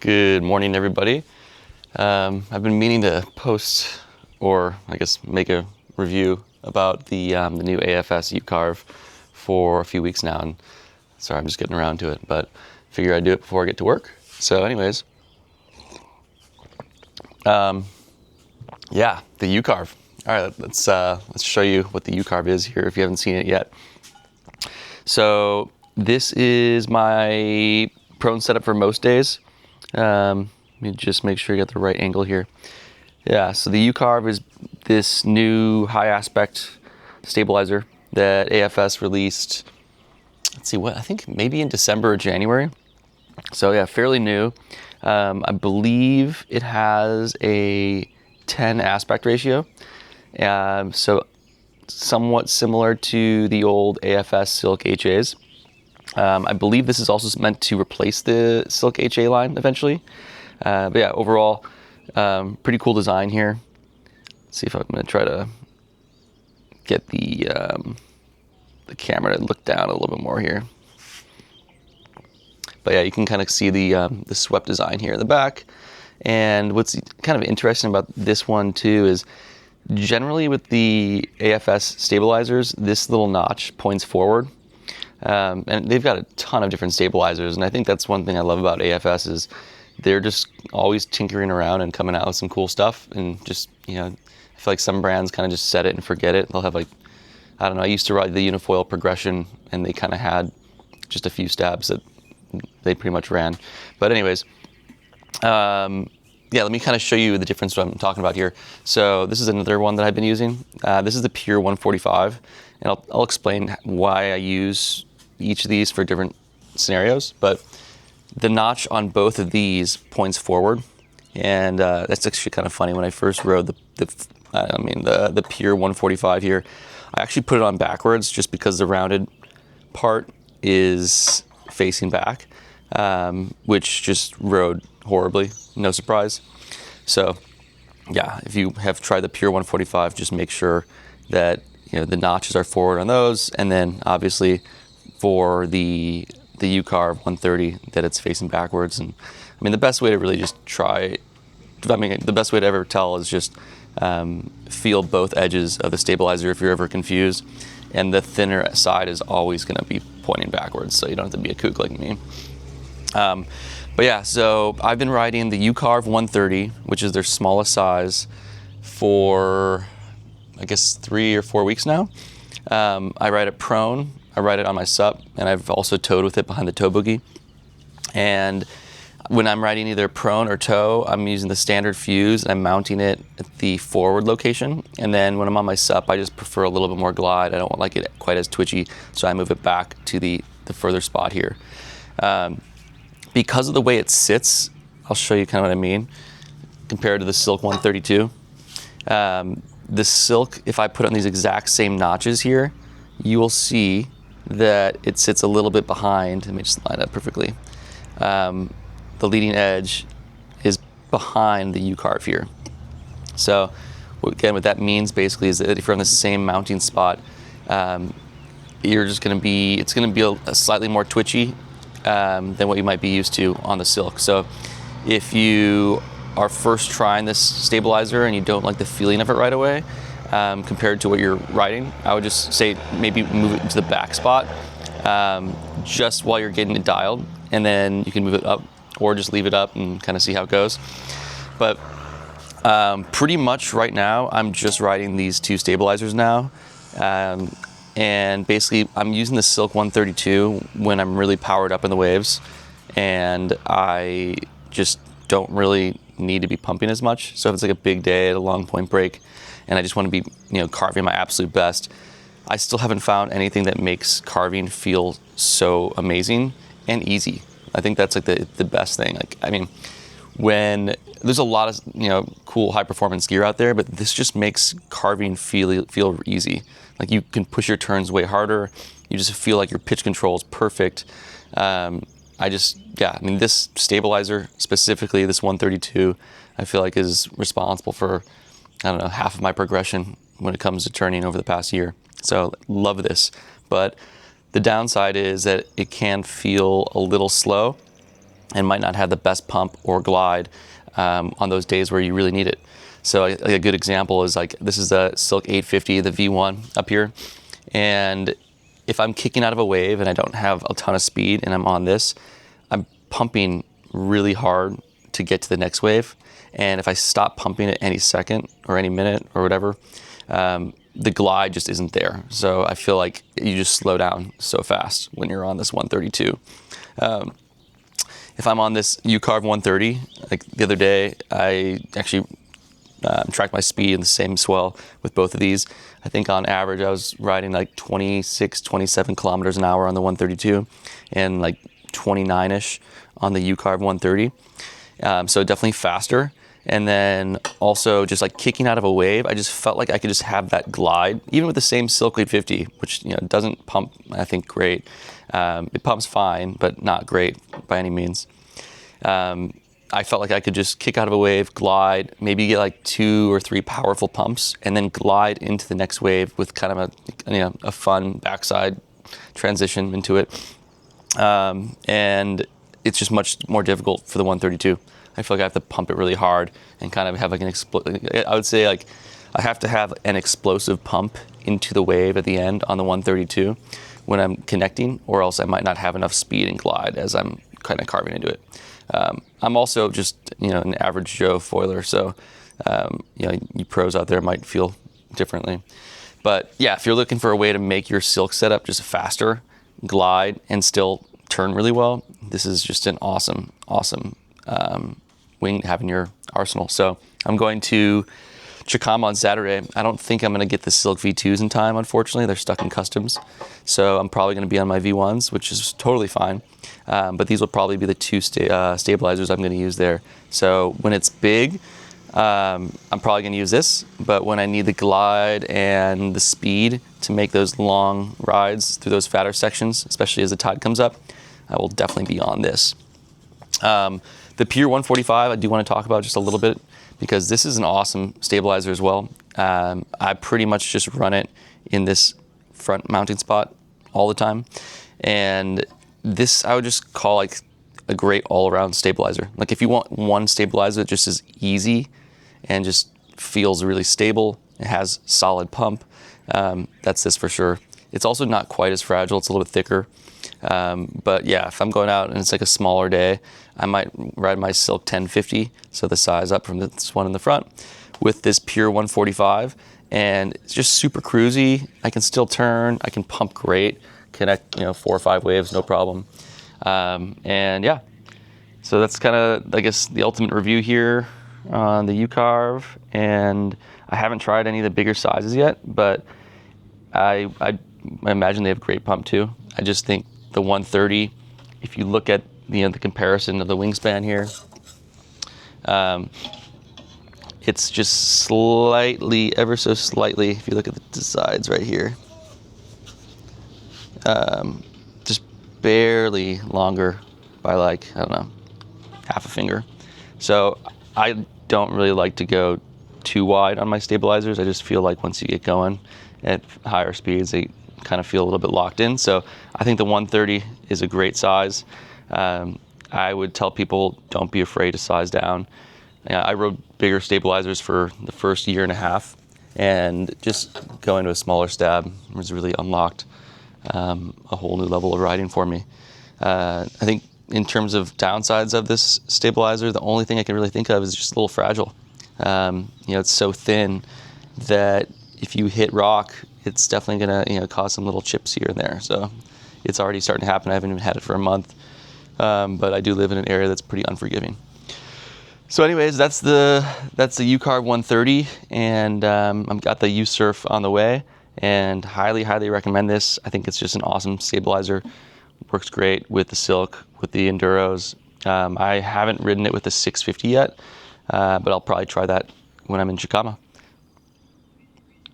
Good morning, everybody. I've been meaning to post, or I guess make a review about the new AFS UCarve for a few weeks now, and sorry, I'm just getting around to it, but figure I'd do it before I get to work. So anyways, yeah, the UCarve. All right, let's show you what the UCarve is here if you haven't seen it yet. So this is my prone setup for most days. Let me just make sure you get the right angle here. Yeah, so the UCarve is this new high aspect stabilizer that AFS released, let's see, I think maybe in December or January. So yeah, fairly new. I believe it has a 10 aspect ratio. So somewhat similar to the old AFS Silk HAs. I believe this is also meant to replace the Silk HA line eventually. But yeah, overall, pretty cool design here. Let's see if I'm going to try to get the camera to look down a little bit more here. But yeah, you can kind of see the swept design here in the back. And what's kind of interesting about this one too is generally with the AFS stabilizers, this little notch points forward. And they've got a ton of different stabilizers, and I think that's one thing I love about AFS is they're just always tinkering around and coming out with some cool stuff. And just, I feel like some brands kind of just set it and forget it. They'll have I don't know, I used to ride the unifoil progression, and they kind of had just a few stabs that they pretty much ran. But anyways, yeah, let me kind of show you the difference what I'm talking about here. So this is another one that I've been using. This is the Pure 145, and I'll explain why I use each of these for different scenarios. But the notch on both of these points forward, and that's actually kind of funny. When I first rode the Pure 145 here, I actually put it on backwards just because the rounded part is facing back, which just rode horribly, no surprise. So yeah, if you have tried the Pure 145, just make sure that the notches are forward on those, and then obviously for the UCarve 130 that it's facing backwards. And I mean, the best way to really just the best way to ever tell is just feel both edges of the stabilizer if you're ever confused, and the thinner side is always going to be pointing backwards, so you don't have to be a kook like me. But yeah, so I've been riding the UCarve 130, which is their smallest size, for I guess 3 or 4 weeks now. I ride it prone, I ride it on my sup, and I've also towed with it behind the tow boogie. And when I'm riding either prone or tow, I'm using the standard fuse, and I'm mounting it at the forward location. And then when I'm on my sup, I just prefer a little bit more glide. I don't like it quite as twitchy, so I move it back to the further spot here. Because of the way it sits, I'll show you kind of what I mean, compared to the Silk 132. The Silk, if I put on these exact same notches here, you will see that it sits a little bit behind. Let me just line up perfectly. The leading edge is behind the UCarve here. So again, what that means basically is that if you're on the same mounting spot, you're just going to be, it's going to be a slightly more twitchy than what you might be used to on the Silk. So if you are first trying this stabilizer and you don't like the feeling of it right away, compared to what you're riding, I would just say maybe move it to the back spot just while you're getting it dialed, and then you can move it up or just leave it up and kind of see how it goes. But pretty much right now, I'm just riding these two stabilizers now. And basically, I'm using the Silk 132 when I'm really powered up in the waves, and I just don't really need to be pumping as much. So if it's like a big day at a long point break, and I just want to be, carving my absolute best, I still haven't found anything that makes carving feel so amazing and easy. I think that's like the best thing. Like, I mean, when there's a lot of cool high performance gear out there, but this just makes carving feel easy. Like, you can push your turns way harder. You just feel like your pitch control is perfect. This stabilizer specifically, this 132, I feel like is responsible for, half of my progression when it comes to turning over the past year. So love this. But the downside is that it can feel a little slow. and might not have the best pump or glide on those days where you really need it. So a good example is like, this is the Silk 850, the V1 up here. And if I'm kicking out of a wave and I don't have a ton of speed and I'm on this, I'm pumping really hard to get to the next wave. And if I stop pumping at any second or any minute or whatever, the glide just isn't there. So I feel like you just slow down so fast when you're on this 132. If I'm on this UCarve 130, like the other day, I actually tracked my speed in the same swell with both of these. I think on average I was riding like 26, 27 kilometers an hour on the 132 and like 29-ish on the UCarve 130. So definitely faster. And then also just like kicking out of a wave, I just felt like I could just have that glide, even with the same Silk 850, which doesn't pump, I think, great. It pumps fine, but not great by any means. I felt like I could just kick out of a wave, glide, maybe get like 2 or 3 powerful pumps, and then glide into the next wave with kind of a fun backside transition into it. And it's just much more difficult for the 132. I feel like I have to pump it really hard and kind of have like I would say like I have to have an explosive pump into the wave at the end on the 132 when I'm connecting, or else I might not have enough speed and glide as I'm kind of carving into it. I'm also just an average Joe foiler, so you pros out there might feel differently. But yeah, if you're looking for a way to make your Silk setup just faster, glide, and still turn really well, this is just an awesome wing to have in your arsenal. So I'm going to Chicama on Saturday. I don't think I'm going to get the Silk V2s in time, unfortunately. They're stuck in customs. So I'm probably going to be on my V1s, which is totally fine. But these will probably be the 2 stabilizers I'm going to use there. So when it's big, I'm probably going to use this. But when I need the glide and the speed to make those long rides through those fatter sections, especially as the tide comes up, I will definitely be on this. The Pier 145 I do want to talk about just a little bit, because this is an awesome stabilizer as well. I pretty much just run it in this front mounting spot all the time. And this I would just call like a great all-around stabilizer. Like if you want one stabilizer that just is easy and just feels really stable, it has solid pump, that's this for sure. It's also not quite as fragile, it's a little bit thicker. But yeah, if I'm going out and it's like a smaller day, I might ride my Silk 1050, so the size up from this one in the front, with this Pure 145, and it's just super cruisy. I can still turn, I can pump great, connect 4 or 5 waves, no problem. And yeah, so that's kind of, I guess, the ultimate review here on the UCarve, and I haven't tried any of the bigger sizes yet, but I imagine they have great pump too. I just think the 130, if you look at the comparison of the wingspan here, it's just slightly, ever so slightly, if you look at the sides right here, just barely longer by like, I don't know, half a finger. So I don't really like to go too wide on my stabilizers. I just feel like once you get going at higher speeds, they kind of feel a little bit locked in. So I think the 130 is a great size. I would tell people, don't be afraid to size down. I rode bigger stabilizers for the first year and a half, and just going to a smaller stab was really unlocked a whole new level of riding for me. I think in terms of downsides of this stabilizer, the only thing I can really think of is just a little fragile. It's so thin that if you hit rock, it's definitely gonna cause some little chips here and there. So it's already starting to happen. I haven't even had it for a month, but I do live in an area that's pretty unforgiving. So anyways, that's the UCarve 130, and I've got the USurf on the way, and highly recommend this. I think it's just an awesome stabilizer. Works great with the Silk, with the Enduros. I haven't ridden it with the 650 yet, but I'll probably try that when I'm in Chicama.